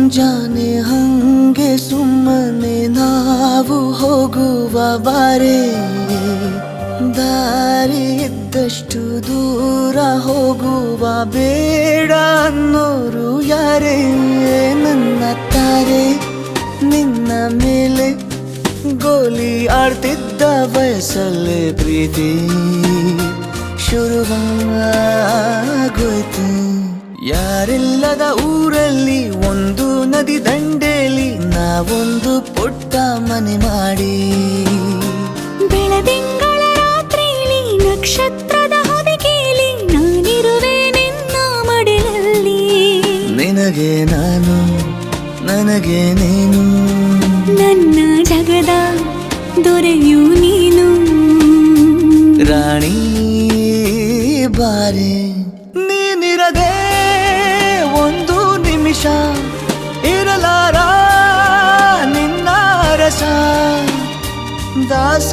ಮುಂಜಾನೆ ಹಂಗೆ ಸುಮ್ಮನೆ ನಾವು ಹೋಗುವ ಬಾರೆ, ದಾರಿ ಇದ್ದಷ್ಟು ದೂರ ಹೋಗುವ ಬೇಡ ಅನ್ನೋರು ಯಾರೇ. ನನ್ನ ತಾರೆ ನಿನ್ನ ಮೇಲೆ ಗೋಲಿ ಆಡ್ತಿದ್ದ ವಯಸ್ಸಲ್ಲೇ ಪ್ರೀತಿ ಶುರುವಾಗೋಯ್ತು. ಯಾರಿಲ್ಲದ ಊರಲ್ಲಿ ಒಂದು ನದಿ ದಂಡೆಯಲ್ಲಿ ನಾವೊಂದು ಪುಟ್ಟ ಮನೆ ಮಾಡಿ, ಬೆಳದಿಂಗಳ ರಾತ್ರಿಲಿ ನಕ್ಷತ್ರದ ಹೊದಿಕೆಯಲ್ಲಿ ನಾನಿರುವೆ ನಿನ್ನ ಮಡಿಲಲ್ಲಿ. ನಿನಗೆ ನಾನು ನನಗೆ ನೀನು, ನನ್ನ ಜಗದ ದೊರೆಯು ನೀನು. ರಾಣಿ ಬಾರೆ ನೀನಿರದೆ ಒಂದು ನಿಮಿಷ ಇರಲಾರ ನಿನ್ನ ರಸ, ದಾಸ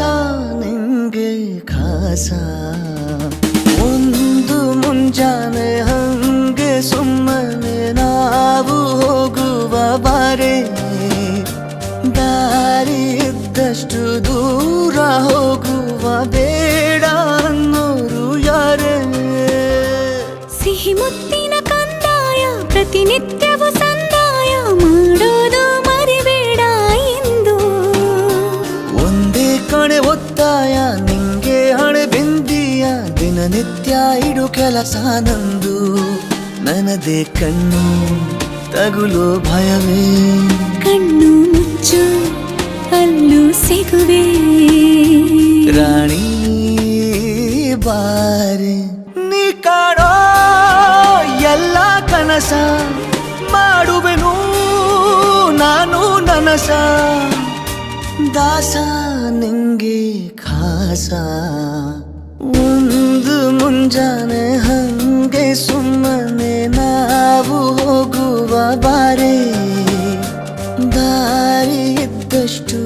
ನಿಂಗೆ ಖಾಸ. ಒಂದು ಮುಂಜಾನೆ ಹಂಗೆ ಸುಮ್ಮನೆ ನಾವು ಹೋಗುವ ಬಾರೆ, ದಾರಿ ಇದ್ದಷ್ಟು ದೂರ ಹೋಗುವ ಬೇಡ ಅನ್ನೋರು ಯಾರೇ. ಸಿಹಿ ಮುತ್ತಿನ ಕಂದಾಯ ಪ್ರತಿನಿತ್ಯವೂ ಸಂದಾಯ ಮಾಡೋದು ಮರಿಬೇಡ ಎಂದು. ಒಂದೇ ಕಡೆ ಒತ್ತಾಯ ನಿಂಗೆ ಹಣೆ ಬಿಂದಿಯ ದಿನನಿತ್ಯ ಇಡು ಕೆಲಸ ನಂದು. ನನ್ನದೇ ಕಣ್ಣು ತಗುಲೋ ಭಯವೇ, ಕಣ್ಣು ಮುಚ್ಚು ಅಲ್ಲೂ ಸಿಗುವೆ. ರಾಣಿ ಬಾರೆ ನೀ ಕಾಣೋ ಎಲ್ಲ ಕನಸ ಮಾಡುವೆನು ನಾನು ನನಸ, ದಾಸ ನಿಂಗೆ ಖಾಸ. ಒಂದು ಮುಂಜಾನೆ ಹಂಗೆ ಸುಮ್ಮನೆ ನಾವು ಹೋಗುವ ಬಾರೆ, ದಾರಿ ಇದ್ದಷ್ಟು